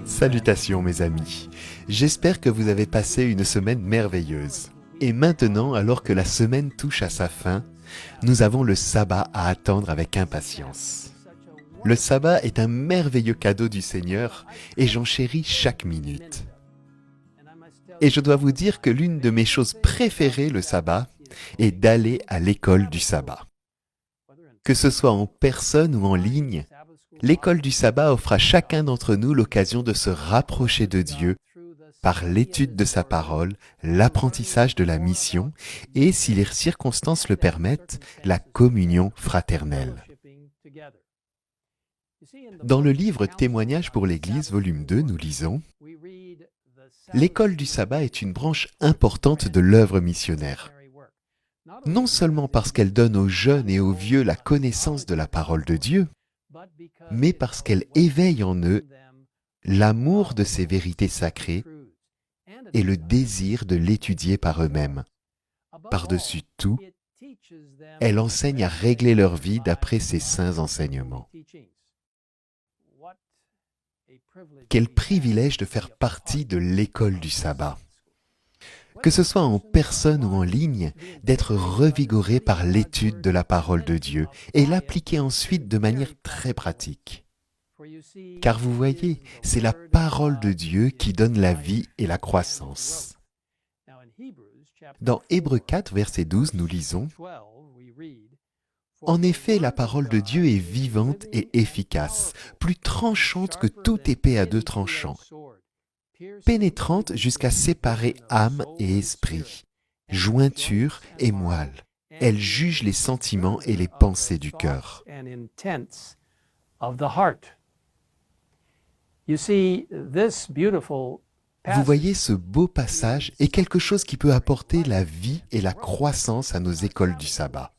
Salutations mes amis, j'espère que vous avez passé une semaine merveilleuse. Et maintenant, alors que la semaine touche à sa fin, nous avons le sabbat à attendre avec impatience. Le sabbat est un merveilleux cadeau du Seigneur et j'en chéris chaque minute. Et je dois vous dire que l'une de mes choses préférées le sabbat est d'aller à l'école du sabbat. Que ce soit en personne ou en ligne, l'école du sabbat offre à chacun d'entre nous l'occasion de se rapprocher de Dieu par l'étude de sa parole, l'apprentissage de la mission et, si les circonstances le permettent, la communion fraternelle. Dans le livre Témoignages pour l'Église, volume 2, nous lisons « L'école du sabbat est une branche importante de l'œuvre missionnaire. Non seulement parce qu'elle donne aux jeunes et aux vieux la connaissance de la parole de Dieu, mais parce qu'elle éveille en eux l'amour de ces vérités sacrées et le désir de l'étudier par eux-mêmes. Par-dessus tout, elle enseigne à régler leur vie d'après ses saints enseignements. » Quel privilège de faire partie de l'école du sabbat. Que ce soit en personne ou en ligne, d'être revigoré par l'étude de la parole de Dieu et l'appliquer ensuite de manière très pratique. Car vous voyez, c'est la parole de Dieu qui donne la vie et la croissance. Dans Hébreux 4, verset 12, nous lisons « En effet, la parole de Dieu est vivante et efficace, plus tranchante que toute épée à deux tranchants, pénétrante jusqu'à séparer âme et esprit, jointure et moelle. Elle juge les sentiments et les pensées du cœur. » Vous voyez, ce beau passage est quelque chose qui peut apporter la vie et la croissance à nos écoles du sabbat.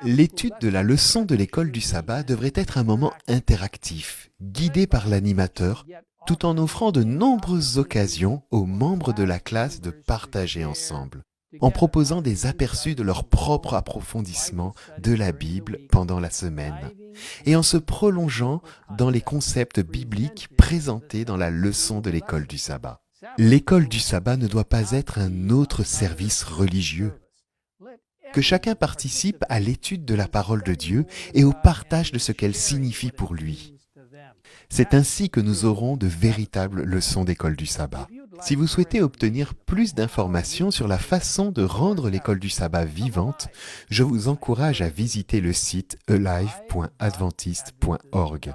L'étude de la leçon de l'école du sabbat devrait être un moment interactif, guidé par l'animateur, tout en offrant de nombreuses occasions aux membres de la classe de partager ensemble, en proposant des aperçus de leur propre approfondissement de la Bible pendant la semaine, et en se prolongeant dans les concepts bibliques présentés dans la leçon de l'école du sabbat. L'école du sabbat ne doit pas être un autre service religieux. Que chacun participe à l'étude de la parole de Dieu et au partage de ce qu'elle signifie pour lui. C'est ainsi que nous aurons de véritables leçons d'école du sabbat. Si vous souhaitez obtenir plus d'informations sur la façon de rendre l'école du sabbat vivante, je vous encourage à visiter le site alive.adventiste.org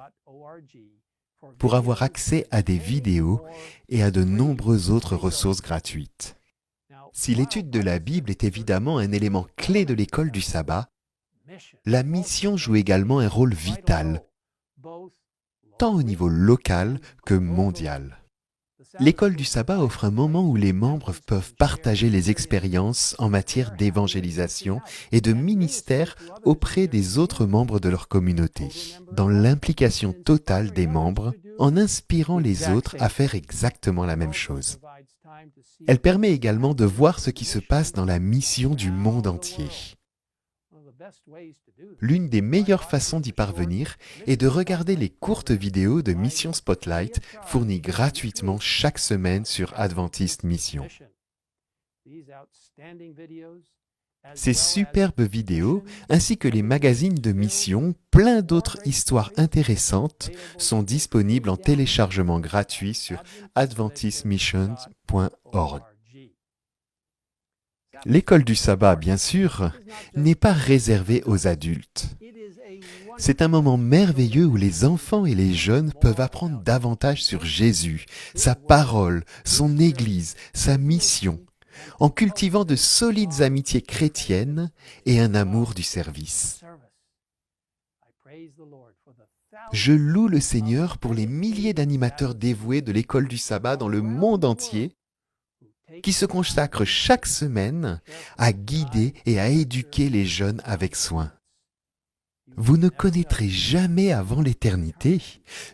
pour avoir accès à des vidéos et à de nombreuses autres ressources gratuites. Si l'étude de la Bible est évidemment un élément clé de l'école du sabbat, la mission joue également un rôle vital, tant au niveau local que mondial. L'école du sabbat offre un moment où les membres peuvent partager les expériences en matière d'évangélisation et de ministère auprès des autres membres de leur communauté, dans l'implication totale des membres, en inspirant les autres à faire exactement la même chose. Elle permet également de voir ce qui se passe dans la mission du monde entier. L'une des meilleures façons d'y parvenir est de regarder les courtes vidéos de Mission Spotlight fournies gratuitement chaque semaine sur Adventist Mission. Ces superbes vidéos, ainsi que les magazines de mission, plein d'autres histoires intéressantes, sont disponibles en téléchargement gratuit sur adventistmissions.org. L'école du sabbat, bien sûr, n'est pas réservée aux adultes. C'est un moment merveilleux où les enfants et les jeunes peuvent apprendre davantage sur Jésus, sa parole, son Église, sa mission, en cultivant de solides amitiés chrétiennes et un amour du service. Je loue le Seigneur pour les milliers d'animateurs dévoués de l'école du sabbat dans le monde entier qui se consacrent chaque semaine à guider et à éduquer les jeunes avec soin. Vous ne connaîtrez jamais avant l'éternité,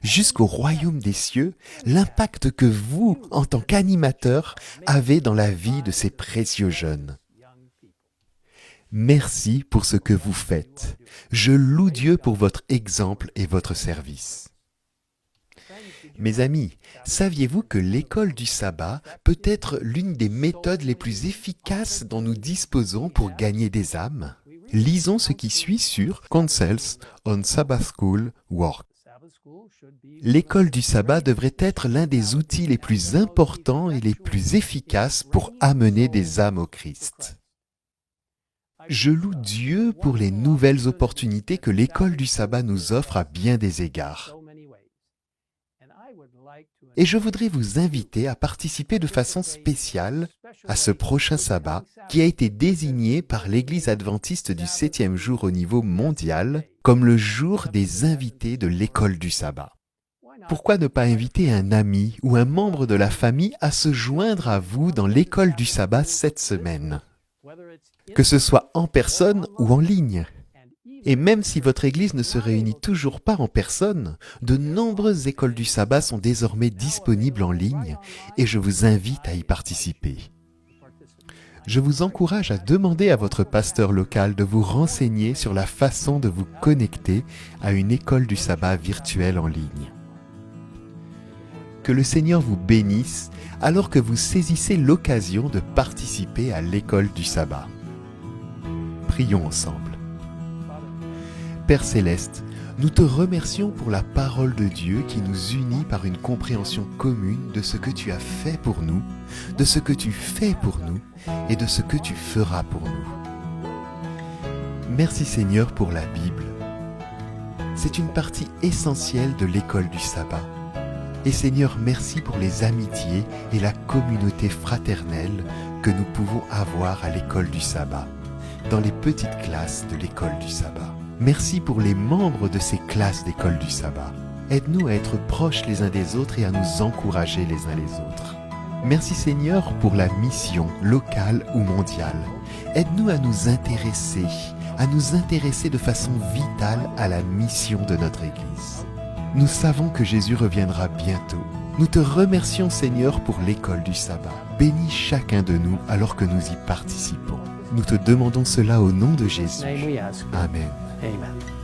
jusqu'au royaume des cieux, l'impact que vous, en tant qu'animateur, avez dans la vie de ces précieux jeunes. Merci pour ce que vous faites. Je loue Dieu pour votre exemple et votre service. Mes amis, saviez-vous que l'école du sabbat peut être l'une des méthodes les plus efficaces dont nous disposons pour gagner des âmes? Lisons ce qui suit sur Counsels on Sabbath School Work. L'école du sabbat devrait être l'un des outils les plus importants et les plus efficaces pour amener des âmes au Christ. Je loue Dieu pour les nouvelles opportunités que l'école du sabbat nous offre à bien des égards. Et je voudrais vous inviter à participer de façon spéciale à ce prochain sabbat qui a été désigné par l'Église adventiste du 7e jour au niveau mondial comme le jour des invités de l'école du sabbat. Pourquoi ne pas inviter un ami ou un membre de la famille à se joindre à vous dans l'école du sabbat cette semaine? Que ce soit en personne ou en ligne. Et même si votre église ne se réunit toujours pas en personne, de nombreuses écoles du sabbat sont désormais disponibles en ligne et je vous invite à y participer. Je vous encourage à demander à votre pasteur local de vous renseigner sur la façon de vous connecter à une école du sabbat virtuelle en ligne. Que le Seigneur vous bénisse alors que vous saisissez l'occasion de participer à l'école du sabbat. Prions ensemble. Père Céleste, nous te remercions pour la parole de Dieu qui nous unit par une compréhension commune de ce que tu as fait pour nous, de ce que tu fais pour nous et de ce que tu feras pour nous. Merci Seigneur pour la Bible. C'est une partie essentielle de l'école du sabbat. Et Seigneur, merci pour les amitiés et la communauté fraternelle que nous pouvons avoir à l'école du sabbat, dans les petites classes de l'école du sabbat. Merci pour les membres de ces classes d'école du sabbat. Aide-nous à être proches les uns des autres et à nous encourager les uns les autres. Merci Seigneur pour la mission locale ou mondiale. Aide-nous à nous intéresser de façon vitale à la mission de notre Église. Nous savons que Jésus reviendra bientôt. Nous te remercions Seigneur pour l'école du sabbat. Bénis chacun de nous alors que nous y participons. Nous te demandons cela au nom de Jésus. Amen. Amen.